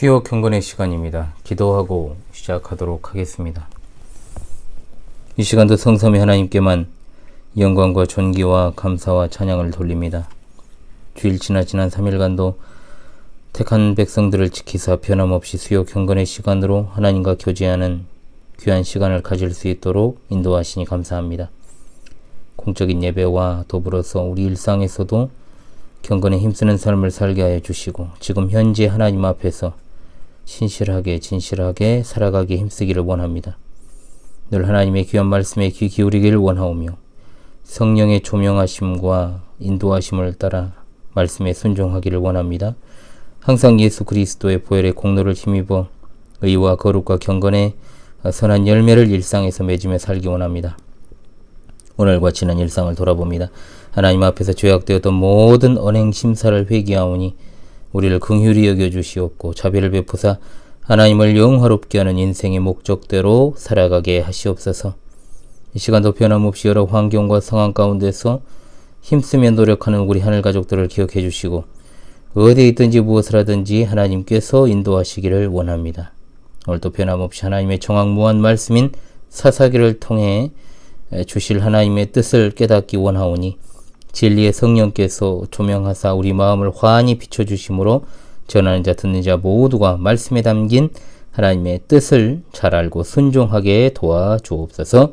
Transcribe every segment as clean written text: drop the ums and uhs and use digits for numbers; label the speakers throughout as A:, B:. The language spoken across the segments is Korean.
A: 수요 경건의 시간입니다. 기도하고 시작하도록 하겠습니다. 이 시간도 성삼위 하나님께만 영광과 존귀와 감사와 찬양을 돌립니다. 주일 지난 3일간도 택한 백성들을 지키사 변함없이 수요 경건의 시간으로 하나님과 교제하는 귀한 시간을 가질 수 있도록 인도하시니 감사합니다. 공적인 예배와 더불어서 우리 일상에서도 경건에 힘쓰는 삶을 살게 하여 주시고 지금 현재 하나님 앞에서 신실하게 진실하게 살아가기에 힘쓰기를 원합니다. 늘 하나님의 귀한 말씀에 귀 기울이기를 원하오며 성령의 조명하심과 인도하심을 따라 말씀에 순종하기를 원합니다. 항상 예수 그리스도의 보혈의 공로를 힘입어 의와 거룩과 경건의 선한 열매를 일상에서 맺으며 살기 원합니다. 오늘과 지난 일상을 돌아봅니다. 하나님 앞에서 죄악되었던 모든 언행 심사를 회개하오니 우리를 긍휼히 여겨주시옵고 자비를 베푸사 하나님을 영화롭게 하는 인생의 목적대로 살아가게 하시옵소서. 이 시간도 변함없이 여러 환경과 상황 가운데서 힘쓰며 노력하는 우리 하늘 가족들을 기억해 주시고 어디에 있든지 무엇을 하든지 하나님께서 인도하시기를 원합니다. 오늘도 변함없이 하나님의 정확무한 말씀인 사사기를 통해 주실 하나님의 뜻을 깨닫기 원하오니 진리의 성령께서 조명하사 우리 마음을 환히 비춰주심으로 전하는 자 듣는 자 모두가 말씀에 담긴 하나님의 뜻을 잘 알고 순종하게 도와주옵소서.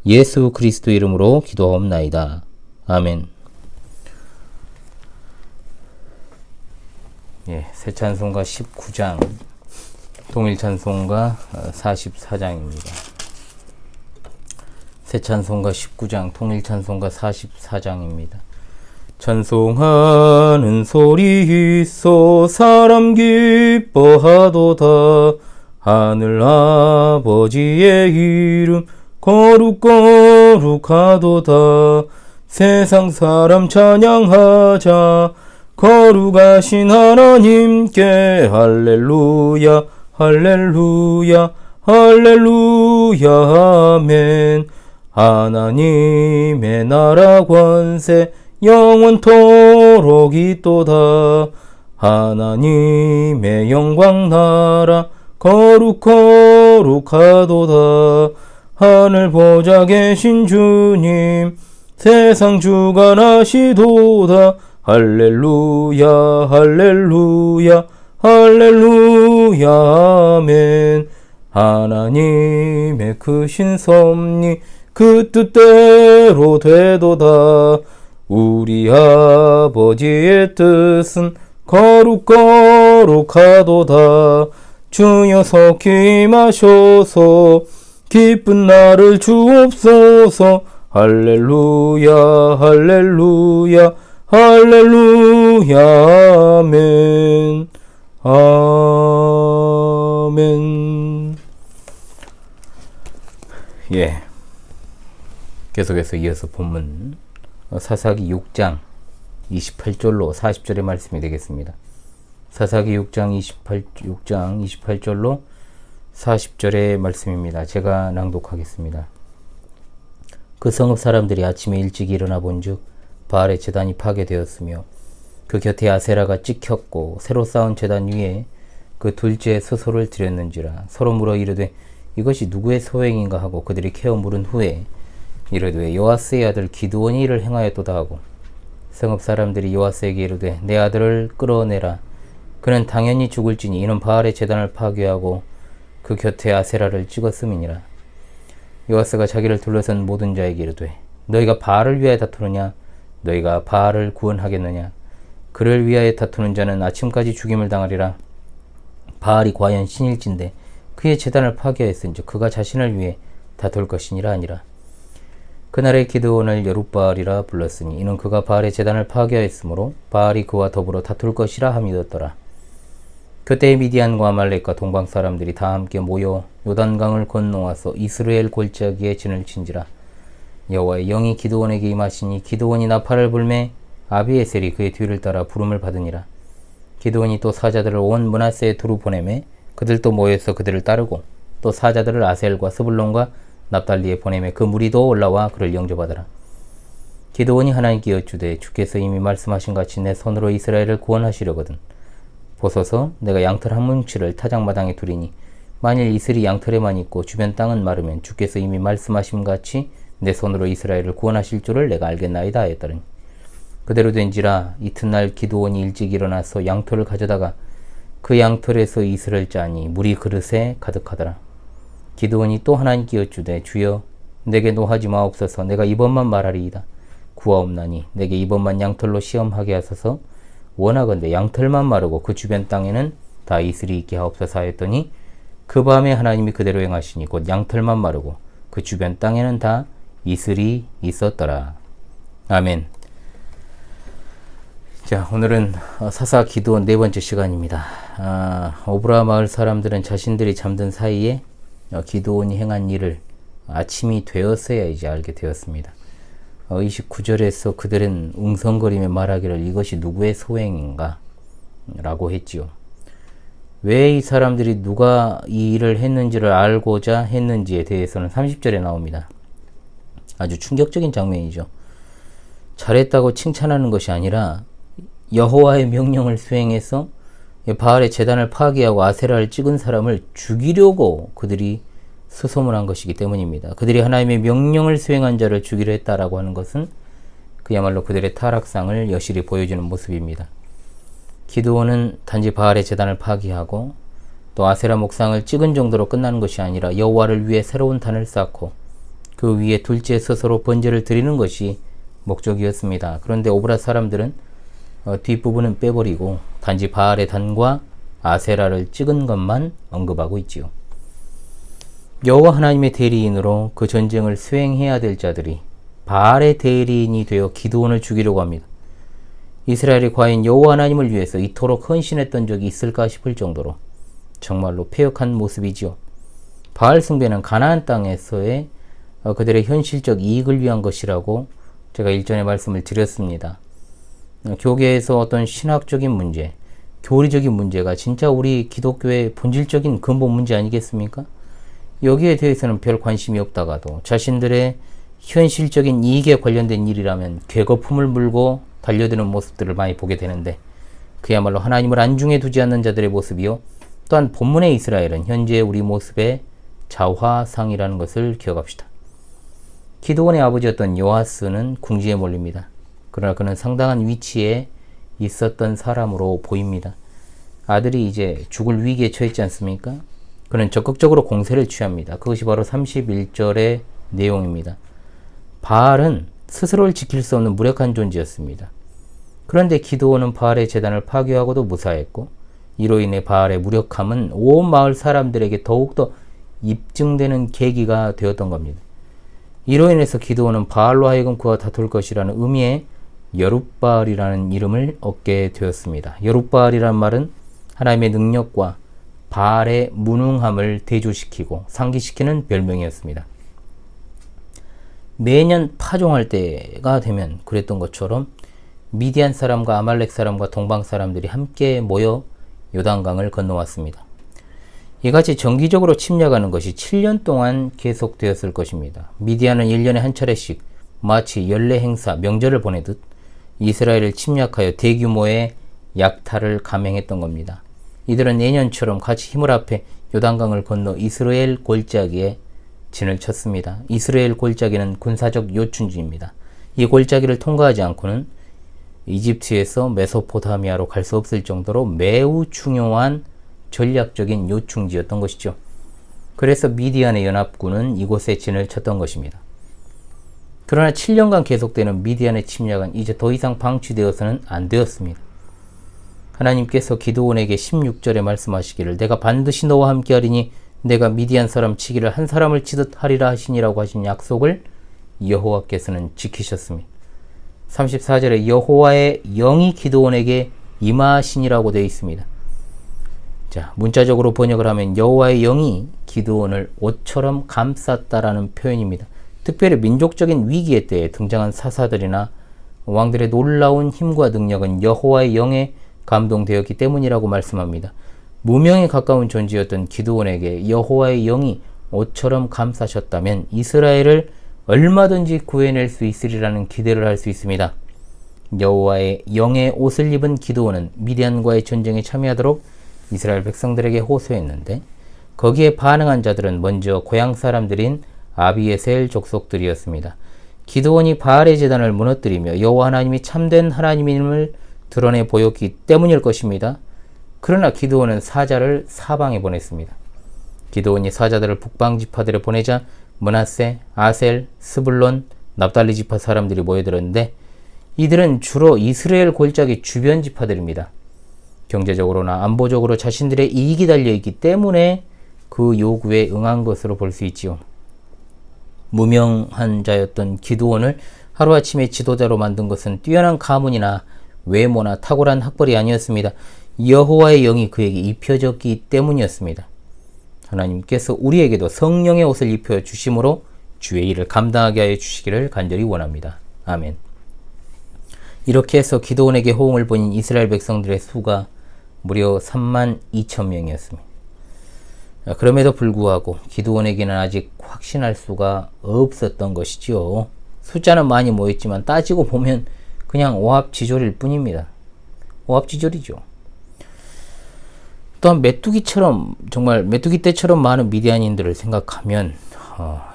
A: 예수 그리스도 이름으로 기도하옵나이다. 아멘. 새 찬송가 19장, 동일 찬송가 44장입니다. 새 찬송가 19장, 통일 찬송가 44장입니다. 찬송하는 소리 있어 사람 기뻐하도다. 하늘 아버지의 이름 거룩거룩하도다. 세상 사람 찬양하자. 거룩하신 하나님께 할렐루야 할렐루야 할렐루야 아멘. 하나님의 나라 권세 영원토록 있도다. 하나님의 영광 나라 거룩거룩하도다. 하늘 보좌 계신 주님 세상 주관하시도다. 할렐루야 할렐루야 할렐루야 아멘. 하나님의 크신 섭리 그 뜻대로 되도다. 우리 아버지의 뜻은 거룩거룩하도다. 주여 속히 임하셔서 기쁜 날을 주옵소서. 할렐루야 할렐루야 할렐루야 아멘. 아멘. 계속해서 이어서 본문 사사기 6장 28절로 40절의 말씀이 되겠습니다. 사사기 6장 28절로 40절의 말씀입니다. 제가 낭독하겠습니다. 그 성읍 사람들이 아침에 일찍 일어나 본즉 바알의 제단이 파괴되었으며 그 곁에 아세라가 찍혔고 새로 쌓은 제단 위에 그 둘째 소소를 드렸는지라. 서로 물어 이르되 이것이 누구의 소행인가 하고 그들이 캐어 물은 후에 이르되 요아스의 아들 기드온이 이를 행하였도다 하고 성읍 사람들이 요아스에게 이르되 내 아들을 끌어내라. 그는 당연히 죽을지니 이는 바알의 제단을 파괴하고 그 곁에 아세라를 찍었음이니라. 요아스가 자기를 둘러싼 모든 자에게 이르되 너희가 바알을 위하여 다투느냐? 너희가 바알을 구원하겠느냐? 그를 위하여 다투는 자는 아침까지 죽임을 당하리라. 바알이 과연 신일진데 그의 제단을 파괴하였은즉 그가 자신을 위해 다툴 것이니라 아니라. 그날의 기드온을 여룻바알이라 불렀으니 이는 그가 바알의 제단을 파괴하였으므로 바알이 그와 더불어 다툴 것이라 함이었더라. 그때 미디안과 아말렉과 동방 사람들이 다 함께 모여 요단강을 건너와서 이스라엘 골짜기에 진을 친지라. 여호와의 영이 기드온에게 임하시니 기드온이 나팔을 불매 아비에셀이 그의 뒤를 따라 부름을 받으니라. 기드온이 또 사자들을 온 므낫세에 두루 보내매 그들도 모여서 그들을 따르고 또 사자들을 아셀과 스불론과 납달리에 보내매 그 무리도 올라와 그를 영접하더라. 기드온이 하나님께 여쭈되 주께서 이미 말씀하신 같이 내 손으로 이스라엘을 구원하시려거든 보소서 내가 양털 한 뭉치를 타작마당에 두리니 만일 이슬이 양털에만 있고 주변 땅은 마르면 주께서 이미 말씀하심 같이 내 손으로 이스라엘을 구원하실 줄을 내가 알겠나이다 하였더니 그대로 된지라 이튿날 기드온이 일찍 일어나서 양털을 가져다가 그 양털에서 이슬을 짜니 물이 그릇에 가득하더라. 기드온이 또 하나님께 여쭈되 주여 내게 노하지 마옵소서. 내가 이번만 말하리이다. 구하옵나니 내게 이번만 양털로 시험하게 하소서. 원하건대 양털만 마르고 그 주변 땅에는 다 이슬이 있게 하옵소서 하였더니 그 밤에 하나님이 그대로 행하시니 곧 양털만 마르고 그 주변 땅에는 다 이슬이 있었더라. 아멘. 자, 오늘은 사사 기드온 네 번째 시간입니다. 오브라 마을 사람들은 자신들이 잠든 사이에 기드온이 행한 일을 아침이 되었어야 이제 알게 되었습니다. 29절에서 그들은 웅성거리며 말하기를 이것이 누구의 소행인가? 라고 했지요. 왜 이 사람들이 누가 이 일을 했는지를 알고자 했는지에 대해서는 30절에 나옵니다. 아주 충격적인 장면이죠. 잘했다고 칭찬하는 것이 아니라 여호와의 명령을 수행해서 바알의 제단을 파괴하고 아세라를 찍은 사람을 죽이려고 그들이 수소문한 것이기 때문입니다. 그들이 하나님의 명령을 수행한 자를 죽이려 했다라고 하는 것은 그야말로 그들의 타락상을 여실히 보여주는 모습입니다. 기드온은 단지 바알의 제단을 파괴하고 또 아세라 목상을 찍은 정도로 끝나는 것이 아니라 여호와를 위해 새로운 단을 쌓고 그 위에 둘째 스스로 번제를 드리는 것이 목적이었습니다. 그런데 오브라 사람들은 뒷부분은 빼버리고 단지 바알의 단과 아세라를 찍은 것만 언급하고 있지요. 여호와 하나님의 대리인으로 그 전쟁을 수행해야 될 자들이 바알의 대리인이 되어 기드온을 죽이려고 합니다. 이스라엘이 과연 여호와 하나님을 위해서 이토록 헌신했던 적이 있을까 싶을 정도로 정말로 패역한 모습이지요. 바알 숭배는 가나안 땅에서의 그들의 현실적 이익을 위한 것이라고 제가 일전에 말씀을 드렸습니다. 교계에서 어떤 신학적인 문제, 교리적인 문제가 진짜 우리 기독교의 본질적인 근본 문제 아니겠습니까? 여기에 대해서는 별 관심이 없다가도 자신들의 현실적인 이익에 관련된 일이라면 괴거품을 물고 달려드는 모습들을 많이 보게 되는데 그야말로 하나님을 안중에 두지 않는 자들의 모습이요. 또한 본문의 이스라엘은 현재 우리 모습의 자화상이라는 것을 기억합시다. 기드온의 아버지였던 요아스는 궁지에 몰립니다. 그러나 그는 상당한 위치에 있었던 사람으로 보입니다. 아들이 이제 죽을 위기에 처했지 않습니까? 그는 적극적으로 공세를 취합니다. 그것이 바로 31절의 내용입니다. 바알은 스스로를 지킬 수 없는 무력한 존재였습니다. 그런데 기드온은 바알의 제단을 파괴하고도 무사했고 이로 인해 바알의 무력함은 온 마을 사람들에게 더욱더 입증되는 계기가 되었던 겁니다. 이로 인해서 기드온은 바알로 하여금 그와 다툴 것이라는 의미의 여룻바알이라는 이름을 얻게 되었습니다. 여룻바알이란 말은 하나님의 능력과 바알의 무능함을 대조시키고 상기시키는 별명이었습니다. 매년 파종할 때가 되면 그랬던 것처럼 미디안 사람과 아말렉 사람과 동방 사람들이 함께 모여 요단강을 건너왔습니다. 이같이 정기적으로 침략하는 것이 7년 동안 계속되었을 것입니다. 미디안은 1년에 한 차례씩 마치 연례 행사, 명절을 보내듯 이스라엘을 침략하여 대규모의 약탈을 감행했던 겁니다. 이들은 내년처럼 같이 힘을 합해 요단강을 건너 이스라엘 골짜기에 진을 쳤습니다. 이스라엘 골짜기는 군사적 요충지입니다. 이 골짜기를 통과하지 않고는 이집트에서 메소포타미아로 갈 수 없을 정도로 매우 중요한 전략적인 요충지였던 것이죠. 그래서 미디안의 연합군은 이곳에 진을 쳤던 것입니다. 그러나 7년간 계속되는 미디안의 침략은 이제 더 이상 방치되어서는 안 되었습니다. 하나님께서 기드온에게 16절에 말씀하시기를 내가 반드시 너와 함께하리니 내가 미디안 사람 치기를 한 사람을 치듯 하리라 하시니라고 하신 약속을 여호와께서는 지키셨습니다. 34절에 여호와의 영이 기드온에게 임하시니라고 되어 있습니다. 자, 문자적으로 번역을 하면 여호와의 영이 기드온을 옷처럼 감쌌다라는 표현입니다. 특별히 민족적인 위기의 때에 등장한 사사들이나 왕들의 놀라운 힘과 능력은 여호와의 영에 감동되었기 때문이라고 말씀합니다. 무명에 가까운 존재였던 기드온에게 여호와의 영이 옷처럼 감싸셨다면 이스라엘을 얼마든지 구해낼 수 있으리라는 기대를 할 수 있습니다. 여호와의 영의 옷을 입은 기드온은 미디안과의 전쟁에 참여하도록 이스라엘 백성들에게 호소했는데 거기에 반응한 자들은 먼저 고향 사람들인 아비에셀 족속들이었습니다. 기드온이 바알의 제단을 무너뜨리며 여호와 하나님이 참된 하나님임을 드러내 보였기 때문일 것입니다. 그러나 기드온은 사자를 사방에 보냈습니다. 기드온이 사자들을 북방 지파들에 보내자 므낫세, 아셀, 스불론, 납달리 지파 사람들이 모여들었는데 이들은 주로 이스라엘 골짜기 주변 지파들입니다. 경제적으로나 안보적으로 자신들의 이익이 달려있기 때문에 그 요구에 응한 것으로 볼 수 있지요. 무명한 자였던 기드온을 하루아침에 지도자로 만든 것은 뛰어난 가문이나 외모나 탁월한 학벌이 아니었습니다. 여호와의 영이 그에게 입혀졌기 때문이었습니다. 하나님께서 우리에게도 성령의 옷을 입혀 주심으로 주의 일을 감당하게 하여 주시기를 간절히 원합니다. 아멘. 이렇게 해서 기드온에게 호응을 보인 이스라엘 백성들의 수가 무려 32,000명이었습니다. 그럼에도 불구하고 기드온에게는 아직 확신할 수가 없었던 것이지요. 숫자는 많이 모였지만 따지고 보면 그냥 오합지졸일 뿐입니다. 오합지졸이죠. 또한 정말 메뚜기 떼처럼 많은 미디안인들을 생각하면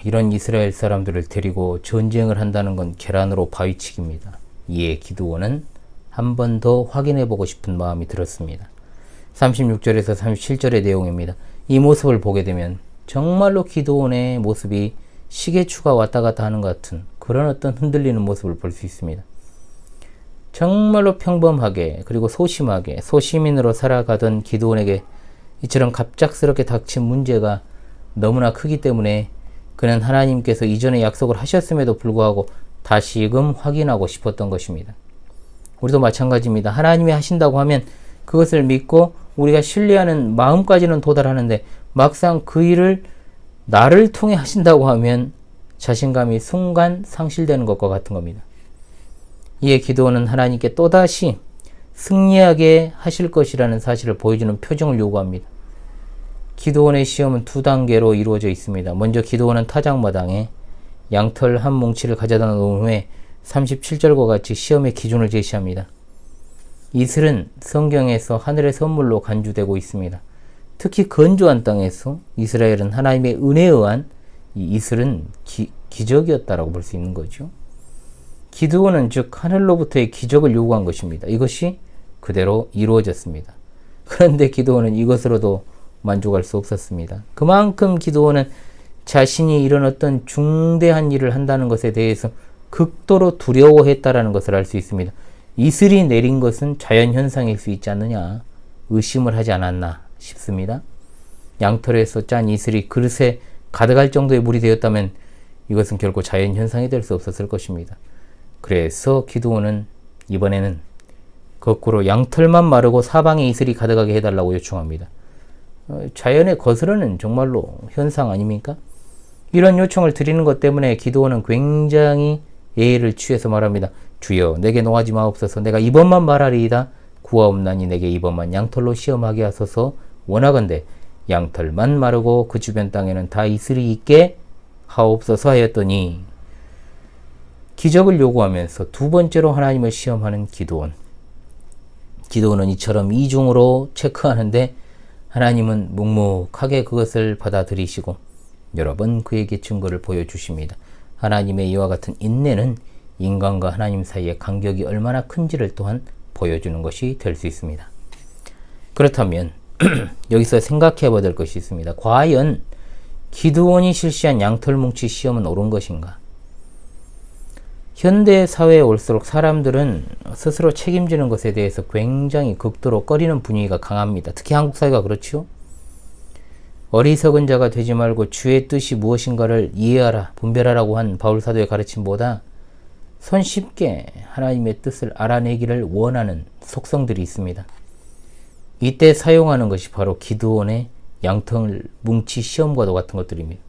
A: 이런 이스라엘 사람들을 데리고 전쟁을 한다는 건 계란으로 바위치기입니다. 이에 기드온은 한 번 더 확인해보고 싶은 마음이 들었습니다. 36절에서 37절의 내용입니다. 이 모습을 보게 되면 정말로 기드온의 모습이 시계추가 왔다 갔다 하는 것 같은 그런 어떤 흔들리는 모습을 볼 수 있습니다. 정말로 평범하게 그리고 소심하게 소시민으로 살아가던 기드온에게 이처럼 갑작스럽게 닥친 문제가 너무나 크기 때문에 그는 하나님께서 이전에 약속을 하셨음에도 불구하고 다시금 확인하고 싶었던 것입니다. 우리도 마찬가지입니다. 하나님이 하신다고 하면 그것을 믿고 우리가 신뢰하는 마음까지는 도달하는데 막상 그 일을 나를 통해 하신다고 하면 자신감이 순간 상실되는 것과 같은 겁니다. 이에 기드온은 하나님께 또다시 승리하게 하실 것이라는 사실을 보여주는 표정을 요구합니다. 기드온의 시험은 두 단계로 이루어져 있습니다. 먼저 기드온은 타작마당에 양털 한 뭉치를 가져다 놓은 후에 37절과 같이 시험의 기준을 제시합니다. 이슬은 성경에서 하늘의 선물로 간주되고 있습니다. 특히 건조한 땅에서 이스라엘은 하나님의 은혜에 의한 이 이슬은 기적이었다라고 볼 수 있는 거죠. 기드온은 즉 하늘로부터의 기적을 요구한 것입니다. 이것이 그대로 이루어졌습니다. 그런데 기드온은 이것으로도 만족할 수 없었습니다. 그만큼 기드온은 자신이 이런 어떤 중대한 일을 한다는 것에 대해서 극도로 두려워했다라는 것을 알 수 있습니다. 이슬이 내린 것은 자연현상일 수 있지 않느냐 의심을 하지 않았나 싶습니다. 양털에서 짠 이슬이 그릇에 가득할 정도의 물이 되었다면 이것은 결코 자연현상이 될 수 없었을 것입니다. 그래서 기드온은 이번에는 거꾸로 양털만 마르고 사방에 이슬이 가득하게 해달라고 요청합니다. 자연에 거스르는 정말로 현상 아닙니까? 이런 요청을 드리는 것 때문에 기드온은 굉장히 예의를 취해서 말합니다. 주여 내게 노하지 마옵소서. 내가 이번만 말하리이다. 구하옵나니 내게 이번만 양털로 시험하게 하소서. 원하건대 양털만 마르고 그 주변 땅에는 다 이슬이 있게 하옵소서 하였더니 기적을 요구하면서 두 번째로 하나님을 시험하는 기드온. 기드온은 이처럼 이중으로 체크하는데 하나님은 묵묵하게 그것을 받아들이시고 여러 번 그에게 증거를 보여주십니다. 하나님의 이와 같은 인내는 인간과 하나님 사이의 간격이 얼마나 큰지를 또한 보여주는 것이 될 수 있습니다. 그렇다면 여기서 생각해 봐야 될 것이 있습니다. 과연 기드온이 실시한 양털뭉치 시험은 옳은 것인가? 현대 사회에 올수록 사람들은 스스로 책임지는 것에 대해서 굉장히 극도로 꺼리는 분위기가 강합니다. 특히 한국 사회가 그렇죠. 어리석은 자가 되지 말고 주의 뜻이 무엇인가를 이해하라, 분별하라고 한 바울 사도의 가르침보다 손쉽게 하나님의 뜻을 알아내기를 원하는 속성들이 있습니다. 이때 사용하는 것이 바로 기드온의 양털 뭉치 시험과도 같은 것들입니다.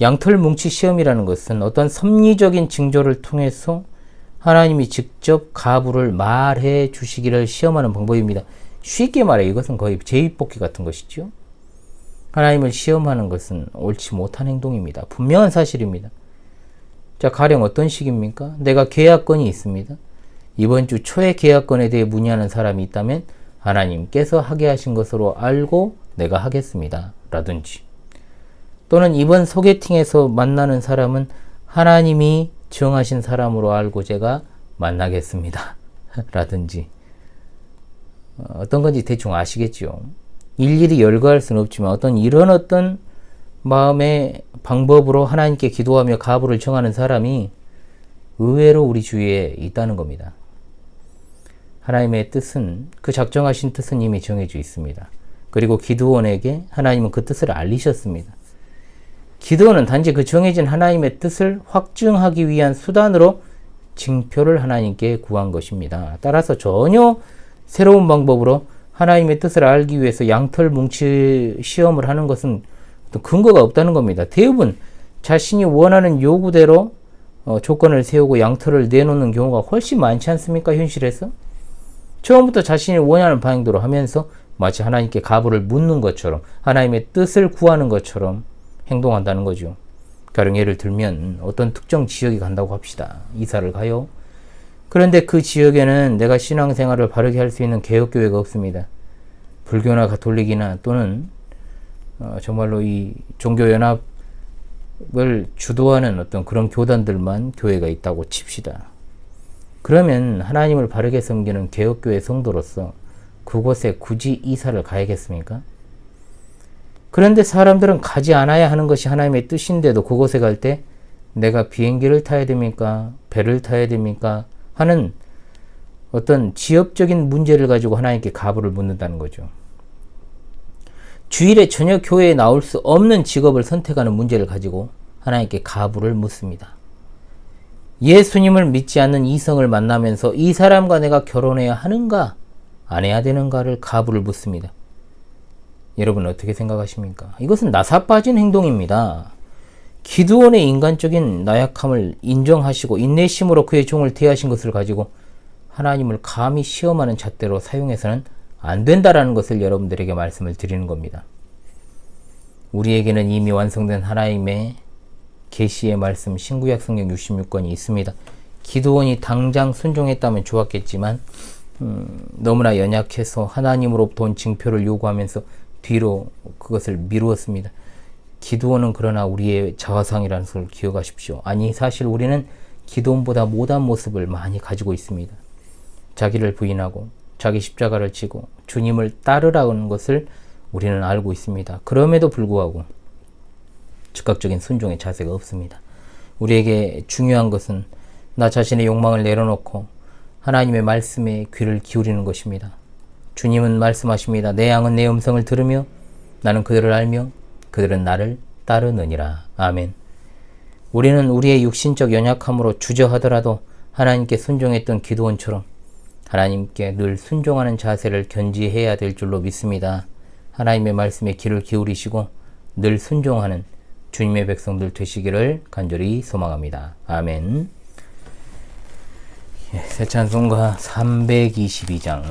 A: 양털 뭉치 시험이라는 것은 어떤 섭리적인 징조를 통해서 하나님이 직접 가부를 말해 주시기를 시험하는 방법입니다. 쉽게 말해 이것은 거의 제비뽑기 같은 것이죠. 하나님을 시험하는 것은 옳지 못한 행동입니다. 분명한 사실입니다. 자, 가령 어떤 식입니까? 내가 계약건이 있습니다. 이번 주 초에 계약건에 대해 문의하는 사람이 있다면 하나님께서 하게 하신 것으로 알고 내가 하겠습니다. 라든지, 또는 이번 소개팅에서 만나는 사람은 하나님이 정하신 사람으로 알고 제가 만나겠습니다. 라든지, 어떤 건지 대충 아시겠죠? 일일이 열거할 수는 없지만 어떤 마음의 방법으로 하나님께 기도하며 가부를 정하는 사람이 의외로 우리 주위에 있다는 겁니다. 하나님의 뜻은, 그 작정하신 뜻은 이미 정해져 있습니다. 그리고 기드온에게 하나님은 그 뜻을 알리셨습니다. 기드온은 단지 그 정해진 하나님의 뜻을 확증하기 위한 수단으로 징표를 하나님께 구한 것입니다. 따라서 전혀 새로운 방법으로 하나님의 뜻을 알기 위해서 양털 뭉치 시험을 하는 것은 근거가 없다는 겁니다. 대부분 자신이 원하는 요구대로 조건을 세우고 양털을 내놓는 경우가 훨씬 많지 않습니까? 현실에서 처음부터 자신이 원하는 방향대로 하면서 마치 하나님께 가부를 묻는 것처럼, 하나님의 뜻을 구하는 것처럼 행동한다는 거죠. 가령 예를 들면 어떤 특정 지역에 간다고 합시다. 이사를 가요. 그런데 그 지역에는 내가 신앙생활을 바르게 할 수 있는 개혁교회가 없습니다. 불교나 가톨릭이나 또는 정말로 이 종교연합을 주도하는 어떤 그런 교단들만 교회가 있다고 칩시다. 그러면 하나님을 바르게 섬기는 개혁교회 성도로서 그곳에 굳이 이사를 가야겠습니까? 그런데 사람들은 가지 않아야 하는 것이 하나님의 뜻인데도 그곳에 갈 때 내가 비행기를 타야 됩니까? 배를 타야 됩니까? 하는 어떤 지역적인 문제를 가지고 하나님께 가부를 묻는다는 거죠. 주일에 전혀 교회에 나올 수 없는 직업을 선택하는 문제를 가지고 하나님께 가부를 묻습니다. 예수님을 믿지 않는 이성을 만나면서 이 사람과 내가 결혼해야 하는가 안 해야 되는가를 가부를 묻습니다. 여러분 어떻게 생각하십니까? 이것은 나사 빠진 행동입니다. 기드온의 인간적인 나약함을 인정하시고 인내심으로 그의 종을 대하신 것을 가지고 하나님을 감히 시험하는 잣대로 사용해서는 안 된다라는 것을 여러분들에게 말씀을 드리는 겁니다. 우리에게는 이미 완성된 하나님의 계시의 말씀 신구약 성경 66권이 있습니다. 기드온이 당장 순종했다면 좋았겠지만 너무나 연약해서 하나님으로부터 온 징표를 요구하면서 뒤로 그것을 미루었습니다. 기드온은 그러나 우리의 자화상이라는 것을 기억하십시오. 아니, 사실 우리는 기드온보다 못한 모습을 많이 가지고 있습니다. 자기를 부인하고 자기 십자가를 지고 주님을 따르라는 것을 우리는 알고 있습니다. 그럼에도 불구하고 즉각적인 순종의 자세가 없습니다. 우리에게 중요한 것은 나 자신의 욕망을 내려놓고 하나님의 말씀에 귀를 기울이는 것입니다. 주님은 말씀하십니다. 내 양은 내 음성을 들으며 나는 그들을 알며 그들은 나를 따르느니라. 아멘. 우리는 우리의 육신적 연약함으로 주저하더라도 하나님께 순종했던 기드온처럼 하나님께 늘 순종하는 자세를 견지해야 될 줄로 믿습니다. 하나님의 말씀에 귀를 기울이시고 늘 순종하는 주님의 백성들 되시기를 간절히 소망합니다. 아멘. 새 찬송가 322장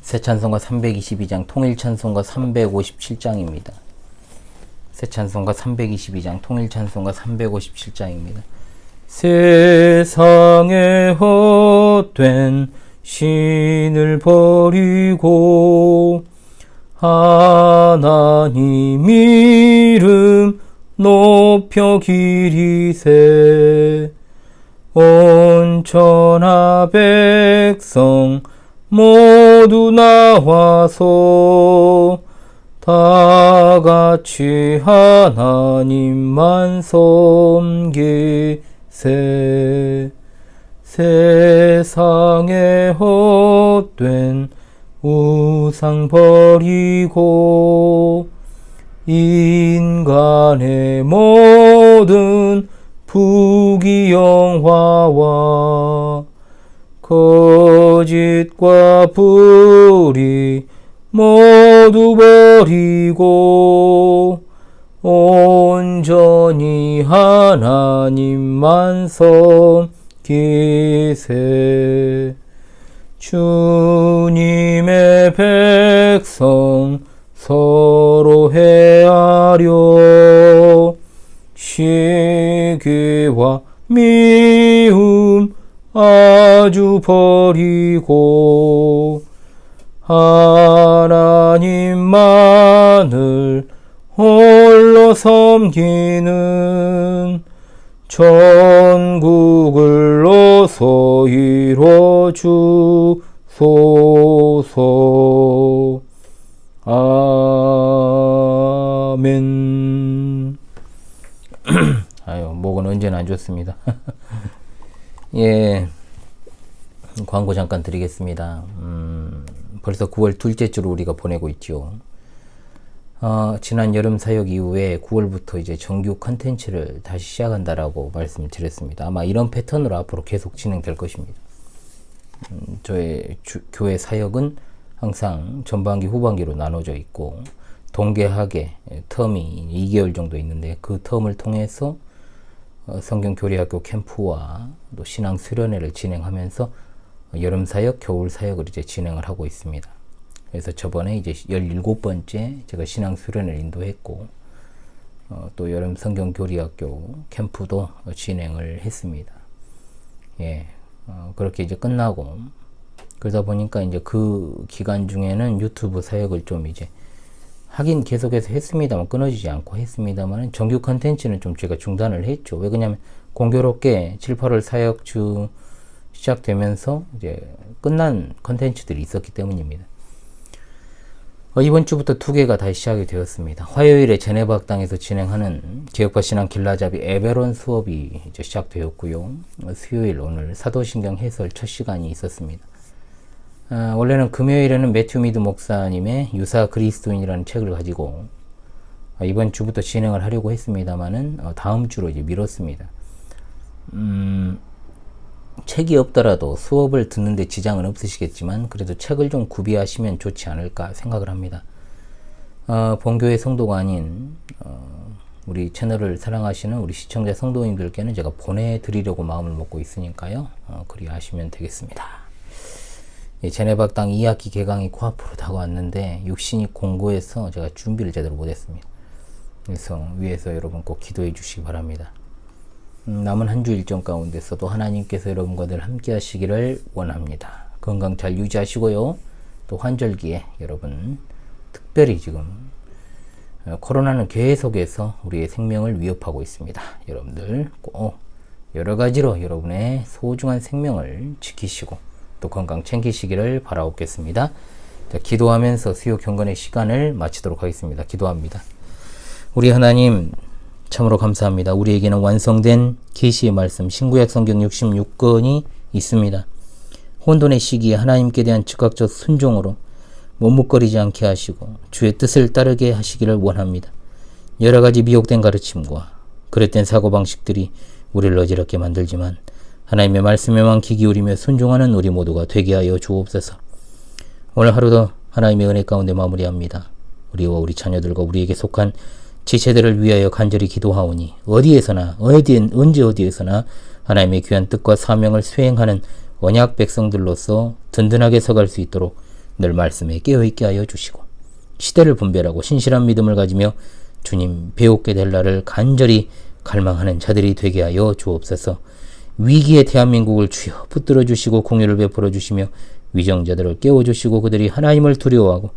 A: 새 찬송가 322장 통일찬송가 357장입니다. 새 찬송가 322장 통일찬송가 357장입니다. 세상에 헛된 신을 버리고 하나님 이름 높여 기리세 온 천하 백성 모두 나와서 다 같이 하나님만 섬기세 세상에 헛된 우상 버리고 인간의 모든 부귀영화와 거짓과 불의 모두 버리고 온전히 하나님만 섬기세 주님의 백성 서로 헤아려 시기와 미움 아주 버리고 하나님만을 홀로 섬기는 천국을 어서 이뤄주소서. 아멘. 아유, 목은 언제나 안 좋습니다. 예, 광고 잠깐 드리겠습니다. 벌써 9월 둘째 주로 우리가 보내고 있죠. 지난 여름 사역 이후에 9월부터 이제 정규 컨텐츠를 다시 시작한다라고 말씀을 드렸습니다. 아마 이런 패턴으로 앞으로 계속 진행될 것입니다. 저의 교회 사역은 항상 전반기, 후반기로 나눠져 있고, 동계하게 텀이 2개월 정도 있는데, 그 텀을 통해서 성경교리학교 캠프와 또 신앙 수련회를 진행하면서 여름 사역, 겨울 사역을 이제 진행을 하고 있습니다. 그래서 저번에 이제 17번째 제가 신앙 수련회를 인도했고, 또 여름 성경교리학교 캠프도 진행을 했습니다. 예, 그렇게 이제 끝나고, 그러다 보니까 이제 그 기간 중에는 유튜브 사역을 좀 이제 하긴 계속해서 했습니다만, 끊어지지 않고 했습니다만, 정규 컨텐츠는 좀 제가 중단을 했죠. 왜 그러냐면 공교롭게 7, 8월 사역주 시작되면서 이제 끝난 컨텐츠들이 있었기 때문입니다. 이번 주부터 2개가 다시 시작이 되었습니다. 화요일에 제네박당에서 진행하는 개혁파 신앙 길라잡이 에베론 수업이 이제 시작되었고요. 수요일 오늘 사도신경 해설 첫 시간이 있었습니다. 원래는 금요일에는 매튜 미드 목사님의 유사 그리스도인이라는 책을 가지고 이번 주부터 진행을 하려고 했습니다만은 다음 주로 이제 미뤘습니다. 책이 없더라도 수업을 듣는데 지장은 없으시겠지만 그래도 책을 좀 구비하시면 좋지 않을까 생각을 합니다. 본교회 성도가 아닌 우리 채널을 사랑하시는 우리 시청자 성도님들께는 제가 보내드리려고 마음을 먹고 있으니까요. 그리 하시면 되겠습니다. 제네박당 2학기 개강이 코앞으로 다가왔는데 육신이 공고해서 제가 준비를 제대로 못했습니다. 그래서 위에서 여러분 꼭 기도해 주시기 바랍니다. 남은 한 주 일정 가운데서도 하나님께서 여러분과 늘 함께 하시기를 원합니다. 건강 잘 유지하시고요. 또 환절기에 여러분 특별히 지금 코로나는 계속해서 우리의 생명을 위협하고 있습니다. 여러분들 꼭 여러 가지로 여러분의 소중한 생명을 지키시고 또 건강 챙기시기를 바라옵겠습니다. 자, 기도하면서 수요 경건의 시간을 마치도록 하겠습니다. 기도합니다. 우리 하나님 참으로 감사합니다. 우리에게는 완성된 계시의 말씀 신구약 성경 66권이 있습니다. 혼돈의 시기에 하나님께 대한 즉각적 순종으로 머뭇거리지 않게 하시고 주의 뜻을 따르게 하시기를 원합니다. 여러 가지 미혹된 가르침과 그릇된 사고방식들이 우리를 어지럽게 만들지만 하나님의 말씀에만 귀 기울이며 순종하는 우리 모두가 되게 하여 주옵소서. 오늘 하루도 하나님의 은혜 가운데 마무리합니다. 우리와 우리 자녀들과 우리에게 속한 지체들을 위하여 간절히 기도하오니 어디에서나 언제 어디에서나 하나님의 귀한 뜻과 사명을 수행하는 언약 백성들로서 든든하게 서갈 수 있도록 늘 말씀에 깨어있게 하여 주시고 시대를 분별하고 신실한 믿음을 가지며 주님 배우게 될 날을 간절히 갈망하는 자들이 되게 하여 주옵소서. 위기의 대한민국을 주여 붙들어 주시고 공유를 베풀어 주시며 위정자들을 깨워주시고 그들이 하나님을 두려워하고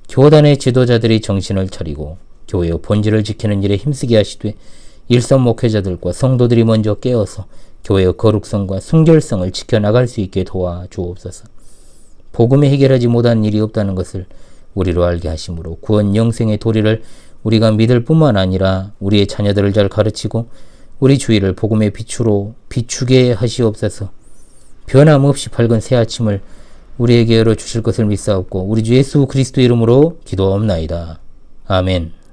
A: 교단의 지도자들이 정신을 차리고 교회의 본질을 지키는 일에 힘쓰게 하시되 일선 목회자들과 성도들이 먼저 깨어서 교회의 거룩성과 순결성을 지켜나갈 수 있게 도와주옵소서. 복음에 해결하지 못한 일이 없다는 것을 우리로 알게 하심으로 구원 영생의 도리를 우리가 믿을 뿐만 아니라 우리의 자녀들을 잘 가르치고 우리 주위를 복음의 빛으로 비추게 하시옵소서. 변함없이 밝은 새 아침을 우리에게 열어주실 것을 믿사옵고 우리 주 예수 그리스도 이름으로 기도하옵나이다. 아멘.